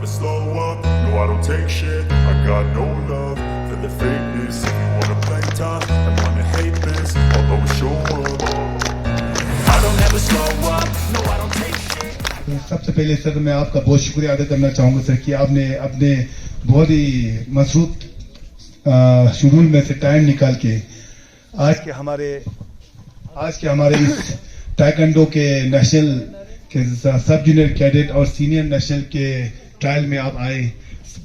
never slow up, no I don't take shit, I got no love for the fakeness. If you wanna play tough and wanna hate this, I'll always show up. I don't ever slow up, no I don't take shit. सबसे पहले sir मैं आपका बहुत शुक्रिया अदा करना चाहूँगा sir कि आपने अपने बहुत ही मसरूफ शेड्यूल में से टाइम निकाल के आज के हमारे इस ताइक्वांडो के नेशनल के सब जूनियर कैडेट और सीनियर नेशनल के ट्रायल में आप आए,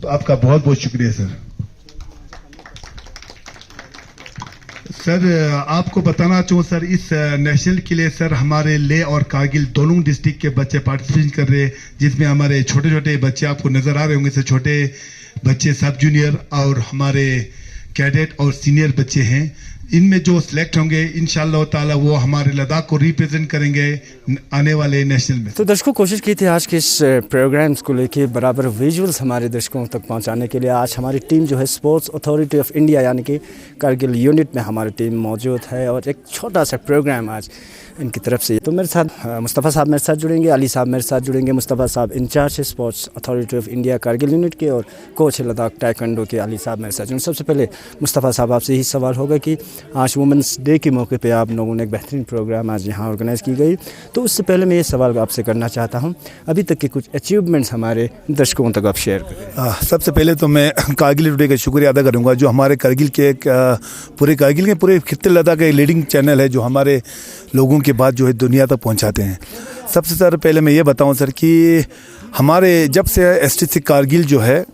आपका बहुत बहुत शुक्रिया सर। सर आपको बताना चाहूँ सर इस नेशनल के लिए सर हमारे लेह और कारगिल दोनों डिस्ट्रिक्ट के बच्चे पार्टिसिपेट कर रहे हैं, जिसमें हमारे छोटे छोटे बच्चे आपको नजर आ रहे होंगे सर, छोटे बच्चे सब जूनियर और हमारे कैडेट और सीनियर बच्चे हैं। इनमें जो सिलेक्ट होंगे इंशाअल्लाह ताला वो हमारे लद्दाख को रिप्रेजेंट करेंगे आने वाले नेशनल में। तो दर्शकों कोशिश की थी आज के इस प्रोग्राम्स को लेके बराबर विजुअल्स हमारे दर्शकों तक पहुंचाने के लिए। आज हमारी टीम जो है स्पोर्ट्स अथॉरिटी ऑफ इंडिया यानी कि कारगिल यूनिट में हमारी टीम मौजूद है और एक छोटा सा प्रोग्राम आज इनकी तरफ से। तो मेरे साथ मुस्तफ़ा साहब मेरे साथ जुड़ेंगे, अली साहब मेरे साथ जुड़ेंगे। मुस्तफ़ा साहब इंचार्ज है sports authority of India Kargil unit के और कोच है लद्दाख ताइक्वांडो के अली साहब मेरे साथ जुड़ेंगे। सबसे पहले मुस्तफ़ा साहब आपसे यही सवाल होगा कि आज वुमेंस डे के मौके पे आप लोगों ने एक बेहतरीन प्रोग्राम आज यहाँ ऑर्गेनाइज़ की गई, तो उससे पहले मैं ये सवाल आपसे करना चाहता हूँ अभी तक के कुछ अचीवमेंट्स हमारे दर्शकों तक आप शेयर करें। सबसे पहले तो मैं कारगिल टुडे का शुक्रिया अदा करूँगा जो हमारे कारगिल के पूरे खित्ते लद्दाख का एक लीडिंग चैनल है जो हमारे लोगों की बात जो है दुनिया तक पहुंचाते हैं। सबसे ज़्यादा पहले मैं ये बताऊं सर कि हमारे जब से STC कारगिल जो है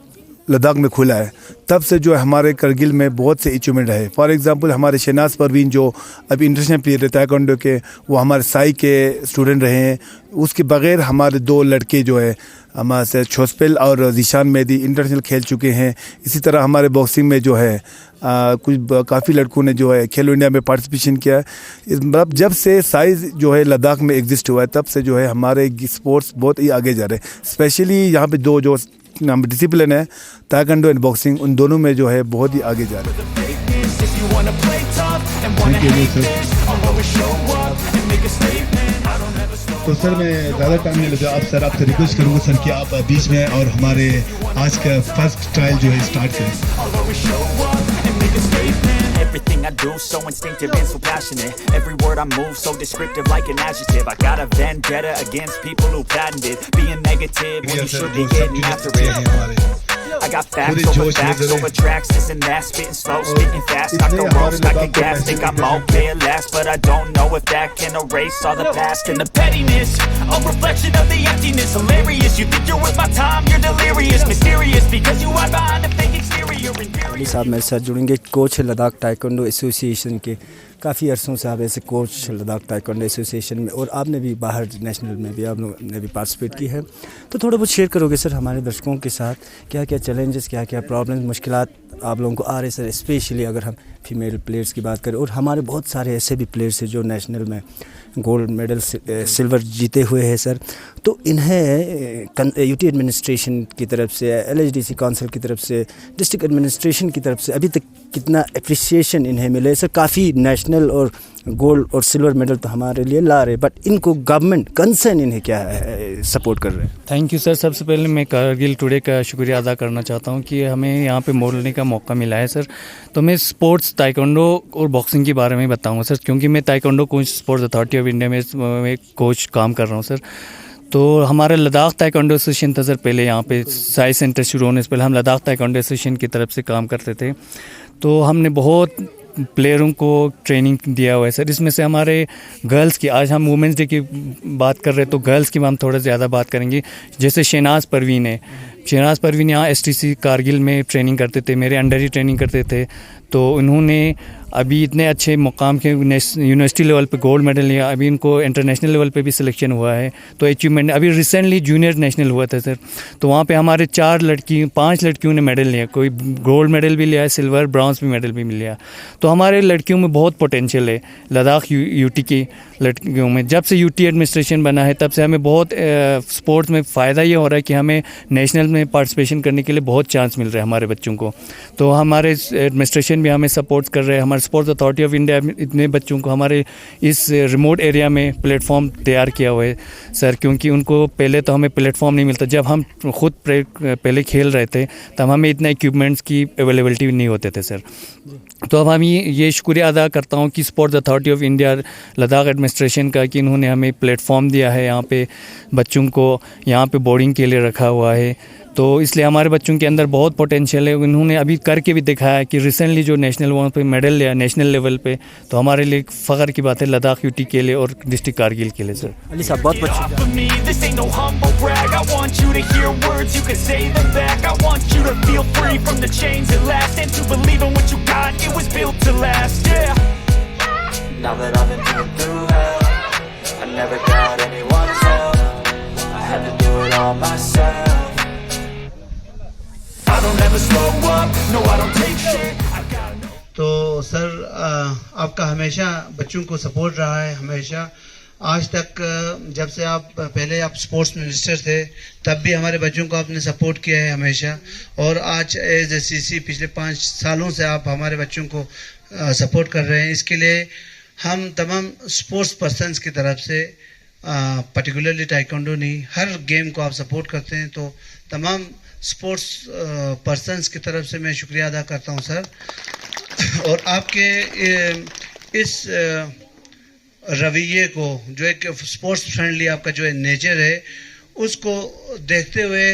लद्दाख में खुला है तब से जो है हमारे कारगिल में बहुत से अचीवमेंट है। फॉर एग्जांपल हमारे शहनाज परवीन जो अभी इंटरनेशनल प्लेयर है ताइक्वांडो के, वो हमारे साई के स्टूडेंट रहे हैं। उसके बगैर हमारे 2 लड़के जो है हमारे से छोस्पेल और जीशान मेहदी इंटरनेशनल खेल चुके हैं। इसी तरह हमारे बॉक्सिंग में जो है काफ़ी लड़कों ने जो है खेलो इंडिया में पार्टिसिपेशन किया है। मतलब जब से साइज़ जो है लद्दाख में एग्जिस्ट हुआ है तब से जो है हमारे स्पोर्ट्स बहुत ही आगे जा रहे हैं। स्पेशली यहाँ पे 2 जो डिसिप्लिन है ताइक्वांडो एंड बॉक्सिंग, उन दोनों में जो है बहुत ही आगे जा रहे हैं। तो सर मैं ज़्यादा टाइम नहीं लगा, आप सर आपसे रिक्वेस्ट करूँगा सर कि आप बीच में और हमारे आज का फर्स्ट ट्रायल जो है स्टार्ट करें। Everything I do so instinctive and so passionate. Every word I move so descriptive like an adjective. I got a vendetta against people who patented being negative when you should be getting after it. I got facts over tracks, this and that, spitting slow, spitting fast. I can roast, I can gas, think I'm okay at last, but I don't know if that can erase all the past and the pettiness. A reflection of the emptiness, hilarious. You think you're worth my time, you're delirious, mysterious because you are behind a fake exterior. Ali साहब मेरे साथ जुड़ेंगे, coach है Ladakh taekwondo association के। काफ़ी अरसों से आप ऐसे कोच लद्दाख ताइक्वांडो एसोसिएशन में और आपने भी बाहर नेशनल में भी आप लोगों ने भी पार्टिसिपेट की है, तो थोड़ा बहुत शेयर करोगे सर हमारे दर्शकों के साथ क्या क्या चैलेंजेस, क्या क्या प्रॉब्लम्स, मुश्किलात आप लोगों को आ रहे सर, स्पेशली अगर हम फीमेल प्लेयर्स की बात करें और हमारे बहुत सारे ऐसे भी प्लेयर्स हैं जो नेशनल में गोल्ड मेडल सिल्वर जीते हुए हैं सर, तो इन्हें यूटी एडमिनिस्ट्रेशन की तरफ से, LHDC काउंसिल की तरफ से, डिस्ट्रिक्ट एडमिनिस्ट्रेशन की तरफ से अभी तक कितना अप्रिसिएशन इन्हें मिले सर? काफ़ी नेशनल और गोल्ड और सिल्वर मेडल तो हमारे लिए ला रहे, बट इनको गवर्नमेंट कंसर्न इन्हें क्या सपोर्ट कर रहे हैं? Thank you sir. सबसे पहले मैं कारगिल टुडे का शुक्रिया अदा करना चाहता हूं कि हमें यहाँ पे बोलने का मौका मिला है सर। तो मैं स्पोर्ट्स ताइक्वांडो और बॉक्सिंग के बारे में बताऊंगा सर, क्योंकि मैं taekwondo coach sports authority of India में कोच काम कर रहा हूँ सर। तो हमारा लद्दाख ताइक्वांडो एसोसिएशन था सर पहले, यहाँ पे साई सेंटर शुरू होने से पहले हम लद्दाख ताइक्वांडो एसोसिएशन की तरफ से काम करते थे। तो हमने बहुत प्लेयरों को ट्रेनिंग दिया हुआ है सर। इसमें से हमारे गर्ल्स की, आज हम वुमेंस डे की बात कर रहे हैं तो गर्ल्स की हम थोड़ा ज़्यादा बात करेंगे। जैसे शहनाज परवीन है, शहनाज परवीन यहाँ STC कारगिल में ट्रेनिंग करते थे, मेरे अंडर ही ट्रेनिंग करते थे। तो उन्होंने अभी इतने अच्छे मुकाम के यूनिवर्सिटी लेवल पे गोल्ड मेडल लिया, अभी इनको इंटरनेशनल लेवल पे भी सिलेक्शन हुआ है। तो अचीवमेंट अभी रिसेंटली जूनियर नेशनल हुआ था सर, तो वहाँ पे हमारे 5 लड़कियों ने मेडल लिया, कोई गोल्ड मेडल भी लिया है, सिल्वर ब्रॉन्ज भी मेडल भी लिया। तो हमारे लड़कियों में बहुत पोटेंशियल है लद्दाख यूटी की लड़कियों में। जब से यूटी एडमिनिस्ट्रेशन बना है तब से हमें बहुत स्पोर्ट्स में फ़ायदा ये हो रहा है कि हमें नेशनल में पार्टिसिपेशन करने के लिए बहुत चांस मिल रहा है हमारे बच्चों को। तो हमारे एडमिनिस्ट्रेशन भी हमें सपोर्ट कर रहे हैं, हमारे स्पोर्ट्स अथॉरिटी ऑफ इंडिया इतने बच्चों को हमारे इस रिमोट एरिया में प्लेटफॉर्म तैयार किया हुआ है सर, क्योंकि उनको पहले तो हमें प्लेटफॉर्म नहीं मिलता। जब हम खुद पहले खेल रहे थे तब हमें इतना इक्विपमेंट्स की अवेलेबिलिटी नहीं होते थे सर। तो अब हम ये शुक्रिया अदा करता हूँ कि sports authority of India Ladakh administration का, कि इन्होंने हमें प्लेटफॉर्म दिया है, यहाँ पे बच्चों को यहाँ पे बोर्डिंग के लिए रखा हुआ है। तो इसलिए हमारे बच्चों के अंदर बहुत पोटेंशियल है। इन्होंने अभी करके भी दिखाया है कि रिसेंटली जो नेशनल वहाँ पे मेडल लिया नेशनल लेवल पे, तो हमारे लिए फ़ख्र की बात है लद्दाख यूटी के लिए और डिस्ट्रिक्ट कारगिल के लिए सर। अली साहब बहुत बहुत off of me, this ain't no humble brag. I want you to hear words, you can say them back. I want you to feel free from the chains that last, and to believe in what you got, it was built to last, yeah. Now that I've been through hell, I never got anyone's help. I had to do it all myself. I don't ever slow up, no I don't take shit. I got no. तो sir आपका हमेशा बच्चों को support रहा है, हमेशा आज तक। जब से आप पहले आप स्पोर्ट्स मिनिस्टर थे तब भी हमारे बच्चों को आपने सपोर्ट किया है हमेशा, और आज एज ए सीसी पिछले 5 सालों से आप हमारे बच्चों को सपोर्ट कर रहे हैं। इसके लिए हम तमाम स्पोर्ट्स पर्सन्स की तरफ से, पर्टिकुलरली टाइकोंडो नहीं, हर गेम को आप सपोर्ट करते हैं, तो तमाम स्पोर्ट्स पर्सन्स की तरफ से मैं शुक्रिया अदा करता हूं सर। और आपके इस रवैये को, जो एक स्पोर्ट्स फ्रेंडली आपका जो नेचर है, उसको देखते हुए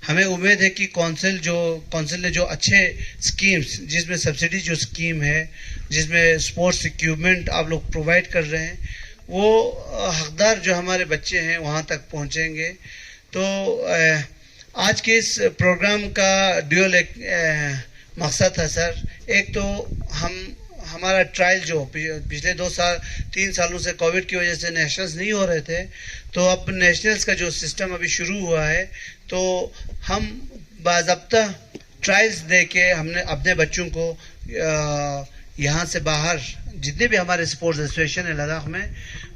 हमें उम्मीद है कि काउंसिल ने जो अच्छे स्कीम्स, जिसमें सब्सिडी जो स्कीम है, जिसमें स्पोर्ट्स इक्विपमेंट आप लोग प्रोवाइड कर रहे हैं, वो हकदार जो हमारे बच्चे हैं वहाँ तक पहुँचेंगे। तो आज के इस प्रोग्राम का ड्यूअल एक मकसद था सर। एक तो हमारा ट्रायल जो पिछले 3 सालों से कोविड की वजह से नेशनल्स नहीं हो रहे थे, तो अब नेशनल्स का जो सिस्टम अभी शुरू हुआ है, तो हम बाज़ाब्ता ट्रायल्स दे के हमने अपने बच्चों को यहाँ से बाहर जितने भी हमारे स्पोर्ट्स एसोसिएशन है लद्दाख में,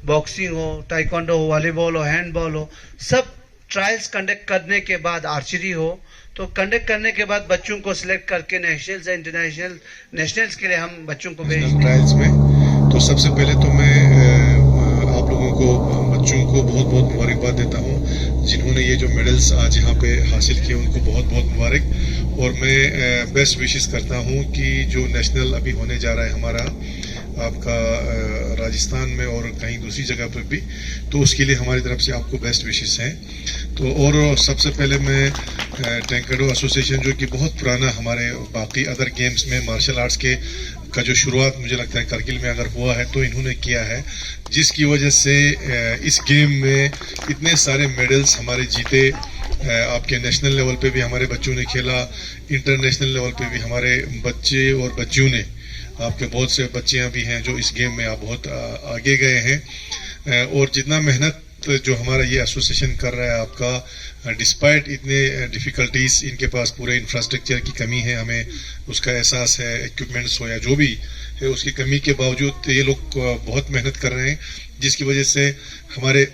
बॉक्सिंग हो, टाइकोंडो हो, वॉलीबॉल हो, हैंडबॉल हो, सब ट्रायल्स कंडक्ट करने के बाद, आर्चरी हो, तो कंडक्ट करने के बाद बच्चों को सिलेक्ट करके नेशनल्स या इंटरनेशनल नेशनल्स के लिए हम बच्चों को भेजते हैं ट्रायल्स में। तो सबसे पहले तो मैं आप लोगों को, बच्चों को बहुत बहुत मुबारकबाद देता हूँ जिन्होंने ये जो मेडल्स आज यहाँ पे हासिल किए, उनको बहुत बहुत मुबारक। और मैं बेस्ट विशेस करता हूँ कि जो नेशनल अभी होने जा रहा है हमारा आपका राजस्थान में और कहीं दूसरी जगह पर भी, तो उसके लिए हमारी तरफ से आपको बेस्ट विशेस हैं। तो और सबसे पहले मैं टाइकोंडो एसोसिएशन, जो कि बहुत पुराना हमारे बाकी अदर गेम्स में मार्शल आर्ट्स के का जो शुरुआत मुझे लगता है करगिल में अगर हुआ है तो इन्होंने किया है, जिसकी वजह से इस गेम में इतने सारे मेडल्स हमारे जीते। आपके नेशनल लेवल पे भी हमारे बच्चों ने खेला, इंटरनेशनल लेवल पे भी हमारे बच्चे और बच्चियों ने, आपके बहुत से बच्चियां भी हैं जो इस गेम में आप बहुत आगे गए हैं। और जितना मेहनत जो हमारा ये एसोसिएशन कर रहा है आपका, डिस्पाइट इतने डिफ़िकल्टीज़, इनके पास पूरे इंफ्रास्ट्रक्चर की कमी है, हमें उसका एहसास है, इक्विपमेंट्स हो या जो भी है उसकी कमी के बावजूद ये लोग बहुत मेहनत कर रहे हैं, जिसकी वजह से हमारे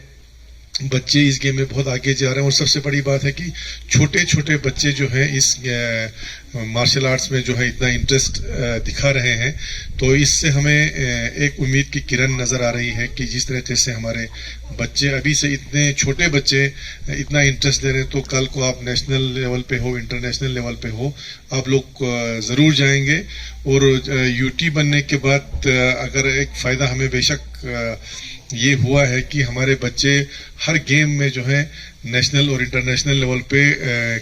बच्चे इस गेम में बहुत आगे जा रहे हैं। और सबसे बड़ी बात है कि छोटे छोटे बच्चे जो हैं इस मार्शल आर्ट्स में जो है इतना इंटरेस्ट दिखा रहे हैं, तो इससे हमें एक उम्मीद की किरण नज़र आ रही है कि जिस तरीके से हमारे बच्चे अभी से, इतने छोटे बच्चे इतना इंटरेस्ट ले रहे हैं, तो कल को आप नेशनल लेवल पे हो, इंटरनेशनल लेवल पे हो, आप लोग ज़रूर जाएंगे। और यूटी बनने के बाद अगर एक फ़ायदा हमें बेशक ये हुआ है कि हमारे बच्चे हर गेम में जो है नेशनल और इंटरनेशनल लेवल पे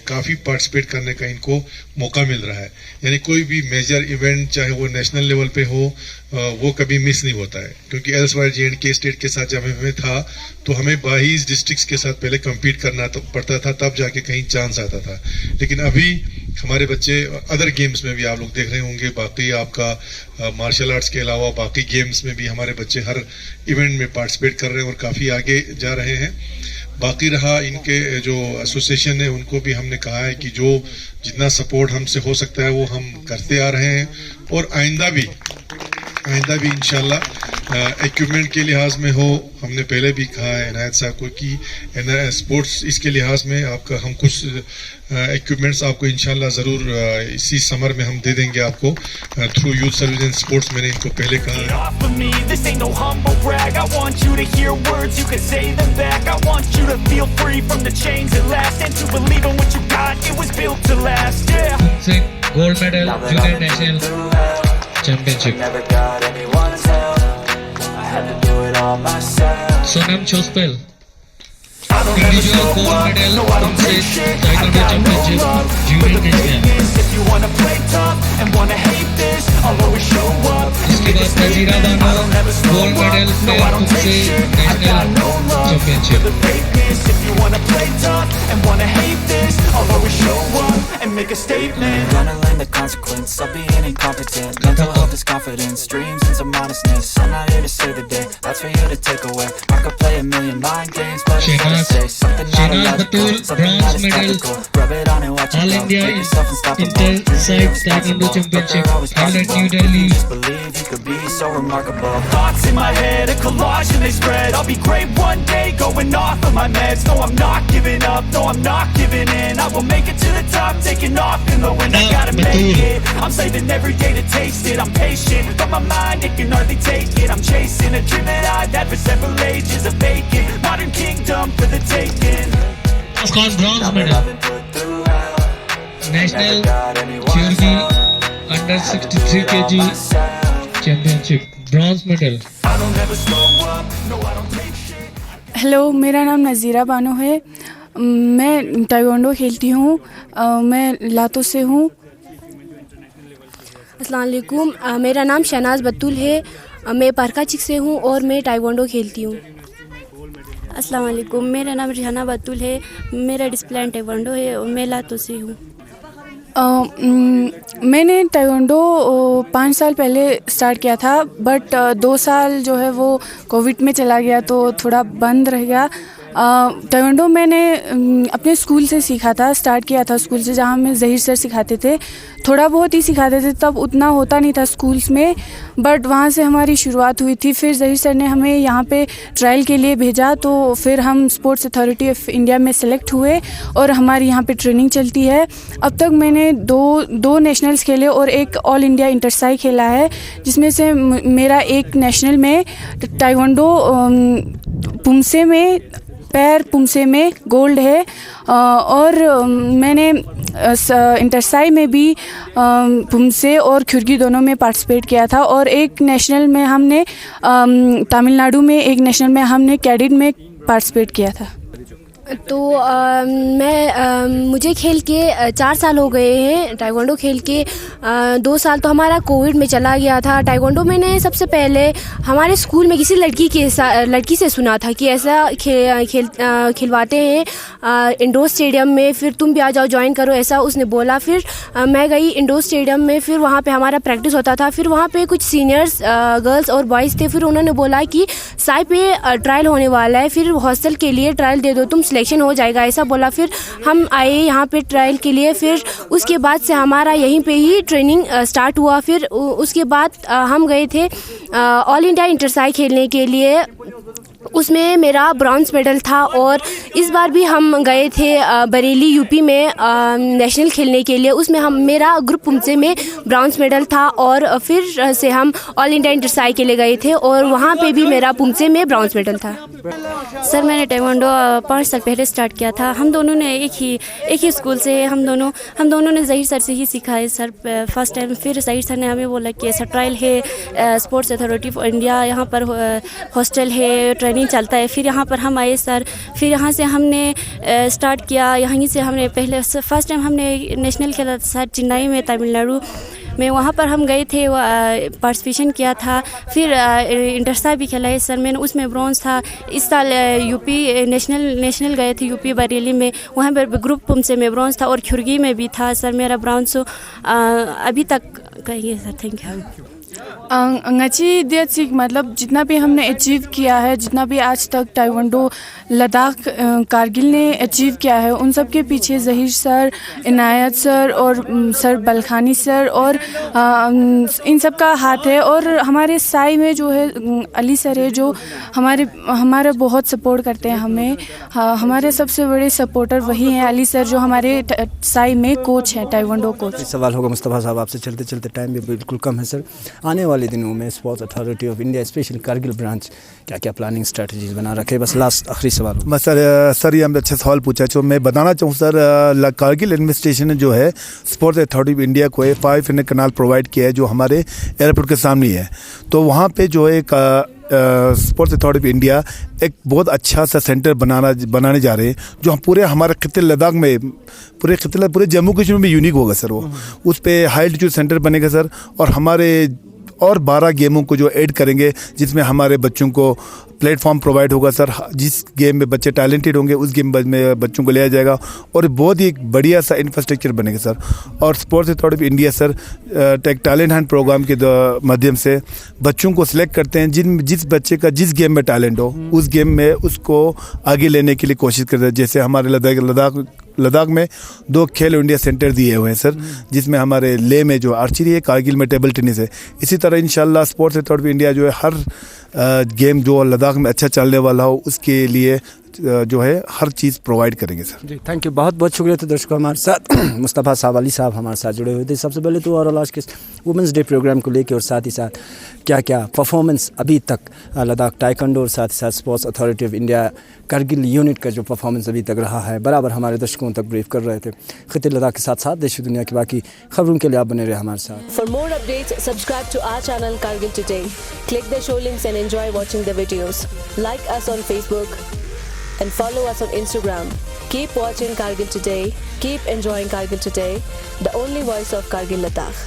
काफ़ी पार्टिसिपेट करने का इनको मौका मिल रहा है। यानी कोई भी मेजर इवेंट चाहे वो नेशनल लेवल पे हो, वो कभी मिस नहीं होता है। क्योंकि एल्सवायर J&K स्टेट के साथ जब हमें था तो हमें 22 डिस्ट्रिक्ट्स के साथ पहले कम्पीट करना पड़ता था, तब जाके कहीं चांस आता था। लेकिन अभी हमारे बच्चे अदर गेम्स में भी आप लोग देख रहे होंगे, बाकी आपका मार्शल आर्ट्स के अलावा बाकी गेम्स में भी हमारे बच्चे हर इवेंट में पार्टिसिपेट कर रहे हैं और काफ़ी आगे जा रहे हैं। बाकी रहा इनके जो एसोसिएशन है, उनको भी हमने कहा है कि जो जितना सपोर्ट हमसे हो सकता है वो हम करते आ रहे हैं, और आइंदा भी आइंदा भी इंशाल्लाह इक्विपमेंट के लिहाज में हो, हमने पहले भी कहा है इनायत साहब को कि स्पोर्ट्स इसके लिहाज में आपका हम कुछ इक्विपमेंट्स आपको इंशाल्लाह ज़रूर इसी समर में हम दे देंगे आपको through youth service and sports. मैंने इनको पहले कहा है। off of me, this ain't no humble brag. I want you to hear words, you can say them back. I want you to feel free from the chains at last, and to believe in what you got, it was built to last, yeah. से gold medal Now that junior I've been national through hell, I championship. never got anyone's help. I had to do it all myself. Sonam Chospel I don't ever individual slow gold up, medal no I don't तुमसे take shit. I taekwondo got no championship love for the junior national. fakeness. If you wanna play tough and wanna hate this, I'll always show up. इसके बाद नजीरा Bano gold medal फिर तुमसे national championship. The fakeness. If you wanna play tough and wanna hate this, I'll always show up and make a statement. Gonna learn the consequence of being incompetent. Mental health is confidence, dreams and some honestness. I'm not here to save the day, that's for you to take away. I could play a million mind games, but it's hard to say something not Shehnaz illogical, Batool something bronze that is medal tactical. Rub it on and watch all it go. India Make yourself unstoppable. Inter side taekwondo championship held at new Delhi. Just believe you could be so remarkable. Thoughts in my head, a collage and they spread. I'll be great one day, going off of my meds. No, I'm not giving up, no, I'm not giving in. I will make it to the top, taking off and knowing I gotta make it. I'm saving every day to taste it, I'm patient, but my mind, it can hardly take it. I'm chasing a dream that I've had for several ages, a vacant modern kingdom for the taking. Of course bronze Now that medal I've been put through hell, I national never got anyone's च्योरगी help. Under 63 kg championship bronze medal. I don't ever slow up, no, I don't take shit. Hello, मेरा नाम नज़ीरा बानो है। मैं taekwondo खेलती हूँ। मैं लातो से हूँ। अस्सलाम वालेकुम, मेरा नाम शहनाज बतूल है। मैं परकाचिक से हूँ और मैं ताइक्वांडो खेलती हूँ। अस्सलाम वालेकुम, मेरा नाम रिहाना बतूल है। मेरा डिसिप्लिन ताइक्वांडो है और मैं लातो से हूँ। मैंने ताइक्वांडो 5 साल पहले स्टार्ट किया था, बट 2 साल जो है वो कोविड में चला गया तो थोड़ा बंद रह गया। ताइक्वांडो मैंने अपने स्कूल से सीखा था, स्टार्ट किया था स्कूल से, जहाँ हमें ज़हीर सर सिखाते थे। थोड़ा बहुत ही सिखाते थे, तब उतना होता नहीं था स्कूल्स में, बट वहाँ से हमारी शुरुआत हुई थी। फिर ज़हीर सर ने हमें यहाँ पे ट्रायल के लिए भेजा, तो फिर हम स्पोर्ट्स अथॉरिटी ऑफ इंडिया में सेलेक्ट हुए और हमारी यहाँ पे ट्रेनिंग चलती है। अब तक मैंने दो नेशनल्स खेले और एक ऑल इंडिया इंटरसाई खेला है, जिसमें से मेरा एक नेशनल में ताइक्वांडो पुमसे में पैर पुमसे में गोल्ड है, और मैंने इंटरसाई में भी पुमसे और खुरगी दोनों में पार्टिसिपेट किया था। और एक नेशनल में हमने तमिलनाडु में एक नेशनल में हमने कैडेट में पार्टिसिपेट किया था। तो मुझे खेल के 4 साल हो गए हैं। ताइक्वांडो खेल के 2 साल तो हमारा कोविड में चला गया था। ताइक्वांडो मैंने सबसे पहले हमारे स्कूल में किसी लड़की से सुना था कि ऐसा खिलवाते हैं इंडोर स्टेडियम में, फिर तुम भी आ जाओ ज्वाइन करो, ऐसा उसने बोला। फिर मैं गई इंडोर स्टेडियम में, फिर वहाँ पे हमारा प्रैक्टिस होता था। फिर वहाँ पे कुछ सीनियर्स गर्ल्स और बॉयज़ थे। फिर उन्होंने बोला कि साई पे ट्रायल होने वाला है, फिर हॉस्टल के लिए ट्रायल दे दो, तुम सिलेक्शन हो जाएगा, ऐसा बोला। फिर हम आए यहाँ पे ट्रायल के लिए। फिर उसके बाद से हमारा यहीं पे ही ट्रेनिंग स्टार्ट हुआ। फिर उसके बाद हम गए थे ऑल इंडिया इंटरसाई खेलने के लिए, उसमें मेरा ब्रॉन्ज मेडल था। और इस बार भी हम गए थे बरेली यूपी में नेशनल खेलने के लिए, उसमें मेरा ग्रुप पुमसे में ब्रॉन्ज मेडल था। और फिर से हम ऑल इंडिया इंटरसाई के लिए गए थे और वहाँ पे भी मेरा पुमसे में ब्रॉन्ज मेडल था। सर, मैंने ताइक्वांडो 5 साल पहले स्टार्ट किया था। हम दोनों ने एक ही स्कूल से, हम दोनों ने ज़हीर सर से ही सीखा है सर फर्स्ट टाइम। फिर ज़हीर सर ने हमें बोला कि ऐसा ट्रायल है, स्पोर्ट्स अथॉरिटी ऑफ इंडिया, यहाँ पर हॉस्टल है, ट्रेनिंग चलता है। फिर यहाँ पर हम आए सर, फिर यहाँ से हमने स्टार्ट किया। यहीं से हमने पहले फर्स्ट टाइम हमने नेशनल खेला था सर चेन्नई में, तमिलनाडु में। वहाँ पर हम गए थे, पार्टिसिपेशन किया था। फिर इंटरसाई भी खेला है सर मैंने, उसमें ब्रॉन्ज था। इस साल यूपी नेशनल गए थे यूपी बरेली में, वहाँ पर ग्रुप पुमसे में ब्रॉन्ज था और खुरगी में भी था सर मेरा ब्रॉन्ज। अभी तक कहिए sir, thank you. ngachii deatsik मतलब जितना भी हमने अचीव किया है, जितना भी आज तक ताइक्वांडो लद्दाख कारगिल ने अचीव किया है, उन सब के पीछे ज़हीर सर, इनायत सर और सर बलखानी सर और इन सब का हाथ है। और हमारे साई में जो है अली सर है, जो हमारा बहुत सपोर्ट करते हैं हमें। हमारे सबसे बड़े सपोर्टर वही हैं, अली सर जो हमारे साई में कोच हैं, ताइक्वांडो कोच। सवाल होगा मुस्तफ़ा साहब आपसे, चलते चलते टाइम भी बिल्कुल कम है सर। आने वाले दिनों में sports authority of India special Kargil branch क्या क्या प्लानिंग स्ट्रेटजीज बना रखे? बस लास्ट आखिरी सवाल। मैं सर ये हमने अच्छा सवाल पूछा, जो मैं बताना चाहूँ सर, कारगिल एडमिनिस्ट्रेशन ने जो है स्पोर्ट्स अथॉरिटी ऑफ इंडिया को 5 इनर कनाल प्रोवाइड किया है, जो हमारे एयरपोर्ट के सामने है। तो वहाँ पे जो है स्पोर्ट्स अथॉरिटी ऑफ इंडिया एक बहुत अच्छा सा सेंटर बनाने जा रहे हैं, जो हम पूरे हमारे खिते लद्दाख में, पूरे जम्मू कश्मीर में यूनिक होगा सर। वो उस पर हाई एल्टीट्यूड सेंटर बनेगा सर, और हमारे और 12 गेमों को जो ऐड करेंगे, जिसमें हमारे बच्चों को प्लेटफॉर्म प्रोवाइड होगा सर। जिस गेम में बच्चे टैलेंटेड होंगे उस गेम में बच्चों को लिया जाएगा, और बहुत ही एक बढ़िया सा इंफ्रास्ट्रक्चर बनेगा सर। और sports authority of India sir take talent hunt programme के माध्यम से बच्चों को सिलेक्ट करते हैं, जिस बच्चे का जिस गेम में टैलेंट हो उस गेम में उसको आगे लेने के लिए कोशिश करते हैं। जैसे हमारे लद्दाख में 2 खेलो इंडिया सेंटर दिए हुए हैं सर, जिसमें हमारे लेह में जो आर्चरी है, कारगिल में टेबल टेनिस है। इसी तरह इंशाल्लाह स्पोर्ट्स अथॉरिटी ऑफ इंडिया जो है हर गेम जो लद्दाख में अच्छा चलने वाला हो उसके लिए जो है हर चीज़ प्रोवाइड करेंगे सर। जी थैंक यू, बहुत बहुत शुक्रिया। तो दर्शकों, हमारे साथ मुस्तफ़ा साहब, अली साहब हमारे साथ जुड़े हुए थे। सबसे पहले तो और आज के वुमेंस डे प्रोग्राम को लेकर, और साथ ही साथ क्या क्या परफॉर्मेंस अभी तक लद्दाख ताइक्वांडो और साथ ही साथ sports authority of India Kargil unit का जो परफॉर्मेंस अभी तक रहा है, बराबर हमारे दर्शकों तक ब्रीफ कर रहे थे। खिते लद्दाख के साथ साथ देश दुनिया की बाकी खबरों के लिए आप बने रहे हमारे साथ। For more updates, subscribe to our channel Kargil Today. Click the show links and enjoy watching the videos. Like us on Facebook and follow us on Instagram. Keep watching Kargil Today. Keep enjoying Kargil Today, the only voice of Kargil Ladakh.